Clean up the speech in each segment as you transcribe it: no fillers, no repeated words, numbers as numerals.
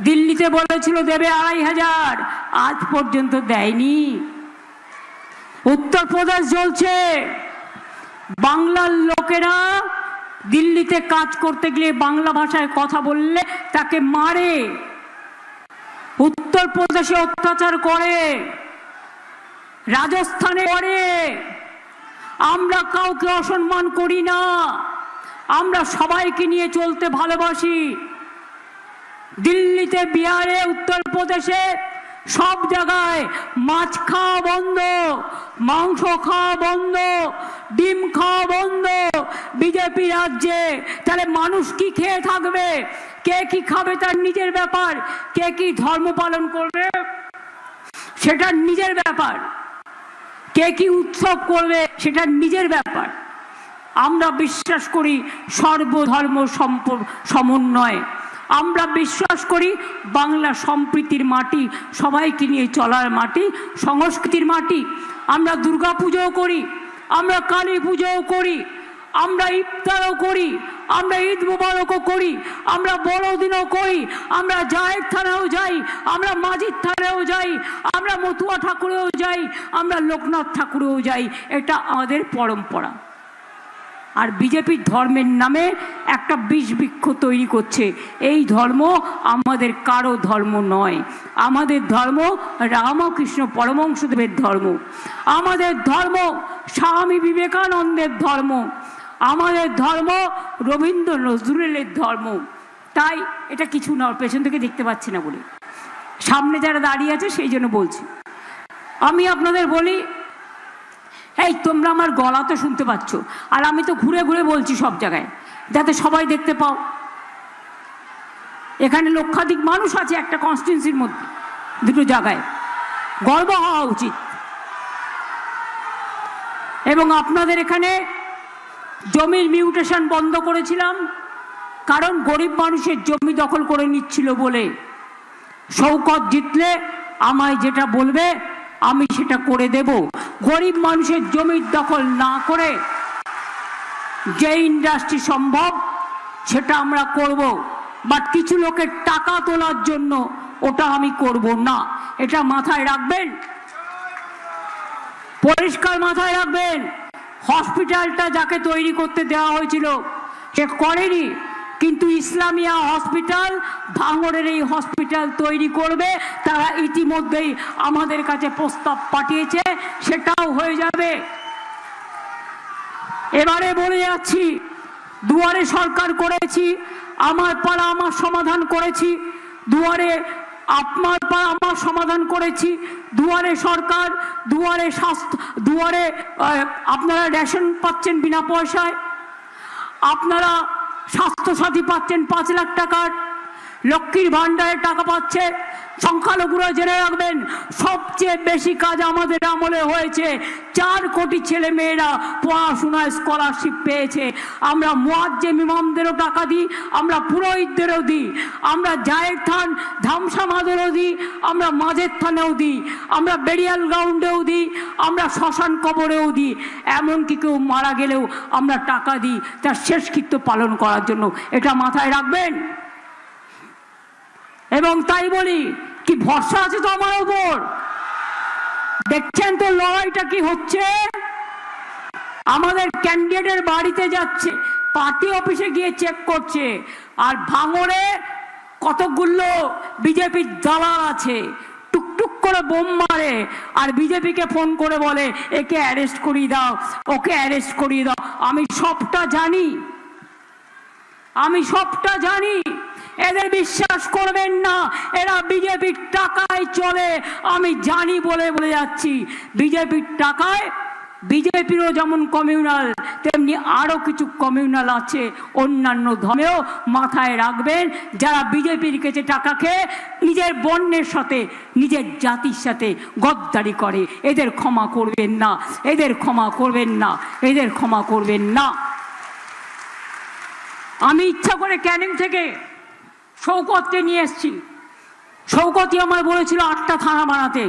দিল্লিতে বলেছিল দেবে ২৫০০, আজ পর্যন্ত দেয়নি। উত্তরপ্রদেশ জ্বলছে, বাংলার লোকেরা দিল্লিতে কাজ করতে গেলে বাংলা ভাষায় কথা বললে তাকে মারে, উত্তরপ্রদেশে অত্যাচার করে, রাজস্থানে করে। আমরা কাউকে অসম্মান করি না, আমরা সবাইকে নিয়ে চলতে ভালোবাসি। দিল্লিতে, বিহারে, উত্তরপ্রদেশে সব জায়গায় মাছ খাওয়া বন্ধ, মাংস খাওয়া বন্ধ, ডিম খাওয়া বন্ধ বিজেপি রাজ্যে। তাহলে মানুষ কি খেয়ে থাকবে? কে কি খাবে তার নিজের ব্যাপার, কে কি ধর্ম পালন করবে সেটা নিজের ব্যাপার, কে কি উৎসব করবে সেটা নিজের ব্যাপার। আমরা বিশ্বাস করি সর্বধর্ম সমন্বয়, আমরা বিশ্বাস করি বাংলা সম্প্রীতির মাটি, সবাইকে নিয়ে চলার মাটি, সংস্কৃতির মাটি। আমরা দুর্গা পুজোও করি, আমরা কালী পুজোও করি, আমরা ইফতারও করি, আমরা ঈদ মুবারকও করি, আমরা বড়দিনও করি, আমরা জায়ের থানাও যাই, আমরা মাঝির থানাও যাই, আমরা মতুয়া ঠাকুরেও যাই, আমরা লোকনাথ ঠাকুরেও যাই। এটা আমাদের পরম্পরা। আর বিজেপির ধর্মের নামে একটা বিষ বৃক্ষ তৈরি করছে। এই ধর্ম আমাদের কারো ধর্ম নয়, আমাদের ধর্ম রামকৃষ্ণ পরমহংসদেবের ধর্ম, আমাদের ধর্ম স্বামী বিবেকানন্দের ধর্ম, আমাদের ধর্ম রবীন্দ্র নজরুলের ধর্ম। তাই এটা কিছু না, পেছন থেকে দেখতে পাচ্ছি না বলে, সামনে যারা দাঁড়িয়ে আছে সেই জন্য বলছি। আমি আপনাদের বলি, এই তোমরা আমার গলা তো শুনতে পাচ্ছ, আর আমি তো ঘুরে ঘুরে বলছি সব জায়গায়, যাতে সবাই দেখতে পাও। এখানে লক্ষাধিক মানুষ আছে একটা কনস্টিটিউয়েন্সির মধ্যে, দুটো জায়গায়, গর্ব হওয়া উচিত। এবং আপনাদের এখানে জমির মিউটেশন বন্ধ করেছিলাম, কারণ গরিব মানুষের জমি দখল করে নিচ্ছিল বলে। শওকত জিতলে আমায় যেটা বলবে আমি সেটা করে দেব। গরিব মানুষের জমির দখল না করে যে ইন্ডাস্ট্রি সম্ভব সেটা আমরা করব, বাট কিছু লোকের টাকা তোলার জন্য ওটা আমি করব না। এটা মাথায় রাখবেন, পরিষ্কার মাথায় রাখবেন। হসপিটালটা যাকে তৈরি করতে দেওয়া হয়েছিল সে করেনি, কিন্তু ইসলামিয়া হসপিটাল, ভাঙড়ের এই হসপিটাল তৈরি করবে, তারা ইতিমধ্যেই আমাদের কাছে প্রস্তাব পাঠিয়েছে, সেটাও হয়ে যাবে। এবারে বলে যাচ্ছি, দুয়ারে সরকার করেছি, আমার পাড়া আমার সমাধান করেছি, দুয়ারে আপনার পাড়া আমার সমাধান করেছি, দুয়ারে সরকার, দুয়ারে স্বাস্থ্য, দুয়ারে আপনারা রেশন পাচ্ছেন বিনা পয়সায়, আপনারা স্বাস্থ্যসাথী পাচ্ছেন 5 লাখ টাকার, লক্ষ্মীর ভাণ্ডারের টাকা পাচ্ছে। সংখ্যালঘুরা জেনে রাখবেন, সবচেয়ে বেশি কাজ আমাদের আমলে হয়েছে। 4 কোটি ছেলে মেয়েরা পড়াশোনায় স্কলারশিপ পেয়েছে। আমরা মুয়াজ্জেম ইমামদেরও টাকা দিই, আমরা পুরোহিতদেরও দিই, আমরা জায়ের থান ধামসামাদেরও দিই, আমরা মাঝের থানেও দিই, আমরা বেরিয়াল গ্রাউন্ডেও দিই, আমরা শ্মশান কবরেও দিই, এমনকি কেউ মারা গেলেও আমরা টাকা দিই তার শেষকৃত্য পালন করার জন্য। এটা মাথায় রাখবেন। এবং তাই বলি, কি ভরসা আছে তো আমার উপর? দেখছেন তো লড়াইটা কি হচ্ছে। আমাদের ক্যান্ডিডেটের বাড়িতে যাচ্ছে, পার্টি অফিসে গিয়ে চেক করছে, আর ভাঙড়ে কতগুলো বিজেপির দালাল আছে, টুকটুক করে বোম মারে, আর বিজেপিকে ফোন করে বলে একে অ্যারেস্ট করিয়ে দাও, ওকে অ্যারেস্ট করিয়ে দাও। আমি সবটা জানি, আমি সবটা জানি। এদের বিশ্বাস করবেন না, এরা বিজেপির টাকায় চলে, আমি জানি বলে বলে যাচ্ছি। বিজেপির টাকায়, বিজেপিরও যেমন কমিউনাল, তেমনি আরো কিছু কমিউনাল আছে অন্যান্য ধর্মেও। মাথায় রাখবেন, যারা বিজেপির কাছে টাকা খেয়ে নিজের বর্ণের সাথে, নিজের জাতির সাথে গদ্দারি করে, এদের ক্ষমা করবেন না, এদের ক্ষমা করবেন না, এদের ক্ষমা করবেন না। আমি ইচ্ছা করে ক্যানিং থেকে শওকতকে নিয়ে এসেছি। শওকতই আমার বলেছিল 8টা থানা বানাতে,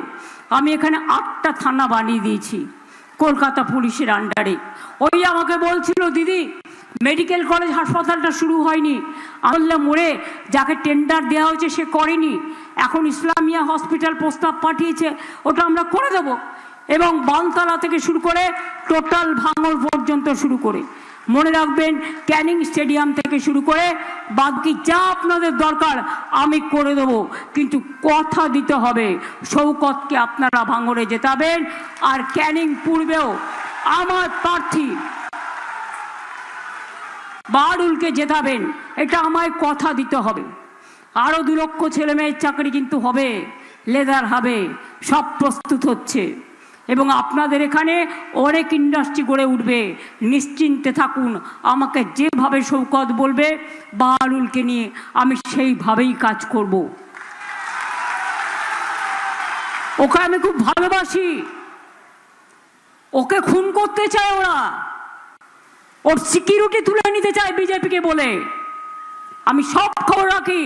আমি এখানে 8টা থানা বানিয়ে দিয়েছি কলকাতা পুলিশের আন্ডারে। ওই আমাকে বলছিল, দিদি মেডিকেল কলেজ হাসপাতালটা শুরু হয়নি, আমল্লা মোড়ে যাকে টেন্ডার দেওয়া হয়েছে সে করেনি, এখন ইসলামিয়া হসপিটাল প্রস্তাব পাঠিয়েছে, ওটা আমরা করে দেব। এবং বানতলা থেকে শুরু করে টোটাল ভাঙড় পর্যন্ত শুরু করে, মনে রাখবেন ক্যানিং স্টেডিয়াম থেকে শুরু করে বাকি যা আপনাদের দরকার আমি করে দেব, কিন্তু কথা দিতে হবে শওকতকে আপনারা ভাঙড়ে জেতাবেন। আর ক্যানিং পূর্বেও আমার প্রার্থী বাহারুলকে জেতাবেন, এটা আমায় কথা দিতে হবে। আরও 2 লক্ষ ছেলে মেয়ের চাকরি কিন্তু হবে, লেদার হবে, সব প্রস্তুত হচ্ছে। এবং আপনাদের এখানে অনেক ইন্ডাস্ট্রি গড়ে উঠবে, নিশ্চিন্তে থাকুন। আমাকে যেভাবে শওকত বলবে বাহারুলকে নিয়ে আমি সেইভাবেই কাজ করব। ওকে আমি খুব ভালোবাসি, ওকে খুন করতে চায় ওরা, ওর সিকিউরিটি তুলে নিতে চায় বিজেপিকে বলে। আমি সব খবর রাখি,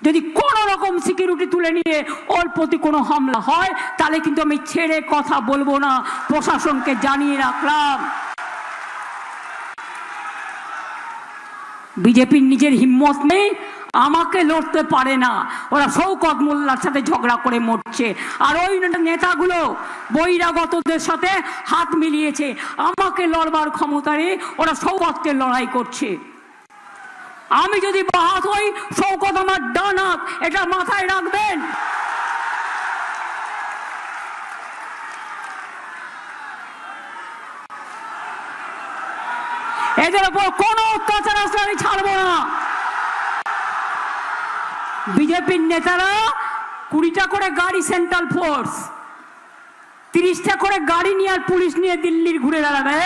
যদি কোনো রকম সিকিউরিটি তুলে নিয়ে ওর প্রতি কোনো হামলা হয় তাহলে কিন্তু আমি ছেড়ে কথা বলবো না, প্রশাসনকে জানিয়ে রাখলাম। বিজেপির নিজের হিম্মত নেই, আমাকে লড়তে পারে না, ওরা শওকত মোল্লার সাথে ঝগড়া করে মরছে। আর ওই নেতাগুলো বহিরাগতদের সাথে হাত মিলিয়েছে, আমাকে লড়বার ক্ষমতা নেই, ওরা শওকতকে লড়াই করছে। আমি যদি বাহাত হই, শওকত আমার ডান হাত, এটা মাথায় রাখবেন। এদের উপর কোনো অত্যাচার আসলে আমি ছাড়বো না। বিজেপির নেতারা 20টা করে গাড়ি সেন্ট্রাল ফোর্স, 30টা করে গাড়ি নিয়ে আর পুলিশ নিয়ে দিল্লির ঘুরে বেড়াবে,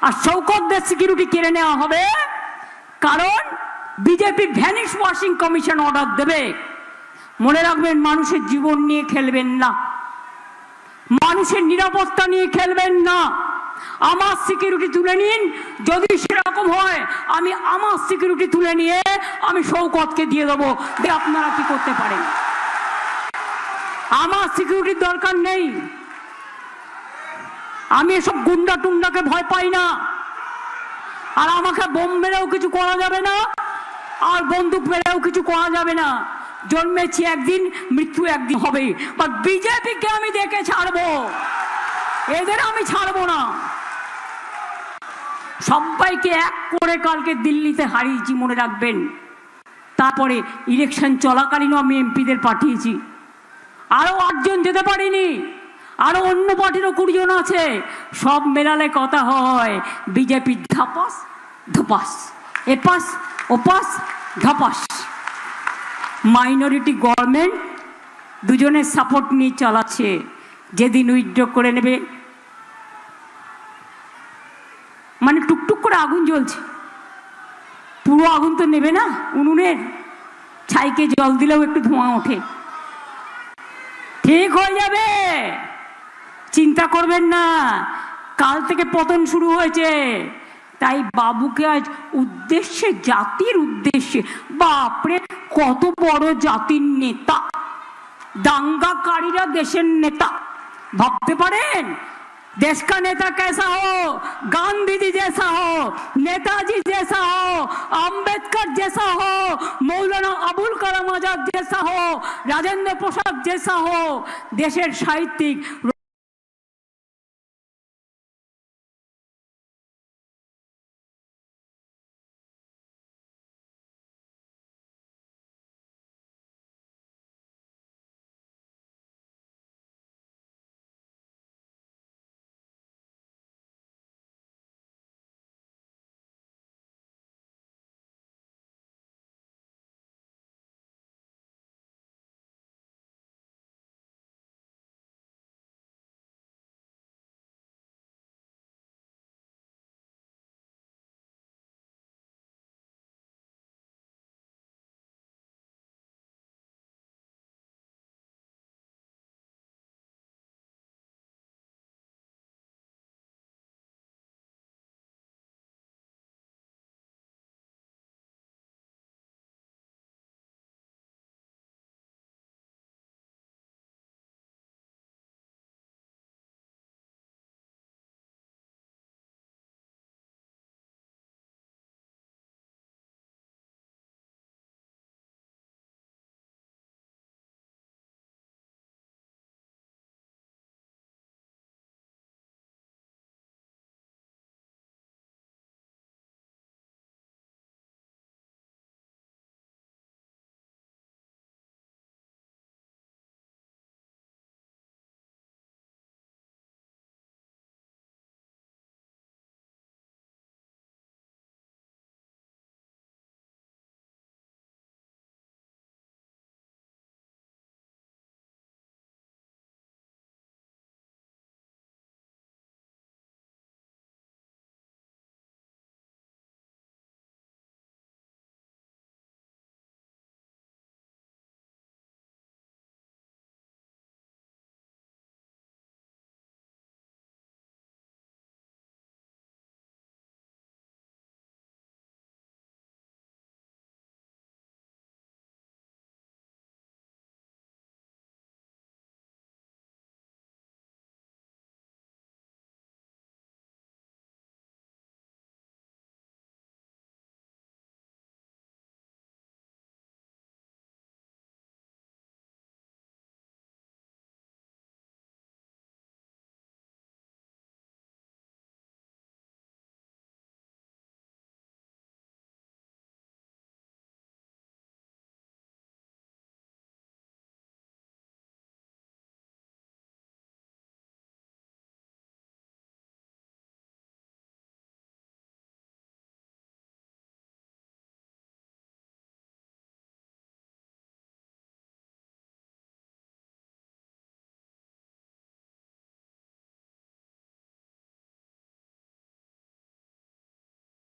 আর শওকতদের সিকিউরিটি কেড়ে নেওয়া হবে। কারণ BJP vanish washing commission order দেবে। মনে রাখবেন, মানুষের জীবন নিয়ে খেলবেন না, মানুষের নিরাপত্তা নিয়ে খেলবেন না। আমার সিকিউরিটি তুলে নিন, যদি সেরকম হয় আমি আমার সিকিউরিটি তুলে নিয়ে আমি শওকতকে দিয়ে দেবো, যে আপনারা কি করতে পারেন। আমার সিকিউরিটির দরকার নেই, আমি এসব গুন্ডা টুন্ডাকে ভয় পাই না। আর আমাকে বোম মেরেও কিছু করা যাবে না, আর বন্দুক মেরেও কিছু করা যাবে না। জন্মেছি একদিন, মৃত্যু একদিন হবে। বাট বিজেপিকে আমি দেখে ছাড়বো, এদের আমি ছাড়বো না। সবাইকে এক করে কালকে দিল্লিতে হারিয়েছি, মনে রাখবেন। তারপরে ইলেকশন চলাকালীনও আমি এমপিদের পাঠিয়েছি, আরো 8 জন যেতে পারিনি, আরো অন্য পার্টিরও 20 জন আছে। সব মেলালে কথা হয় বিজেপি ধাপাস ধপাস, এপাস ওপাস ধাপাস। মাইনরিটি গভর্নমেন্ট দুজনের সাপোর্ট নিয়ে চালাচ্ছে। যেদিন উইথড্র করে নেবে, মানে টুকটুক করে আগুন জ্বলছে, পুরো আগুন তো নেবে না, উনুনের ছাইকে জল দিলেও একটু ধোঁয়া ওঠে, ঠিক হয়ে যাবে, চিন্তা করবেন না। কাল থেকে পতন শুরু হয়েছে, তাই বাবুকে আজ উদ্দেশ্যে, জাতির উদ্দেশ্যে, বাপরে কত বড় জাতির নেতা, দাঙ্গাকারীরা দেশের নেতা, ভাবতে পারেন। देश का नेता कैसा हो, गांधी जी जैसा हो, नेताजी जैसा हो, अंबेडकर जैसा हो, मौलाना अबुल कलाम आजाद जैसा हो, राजेंद्र प्रसाद जैसा हो, देशेर साहित्यिक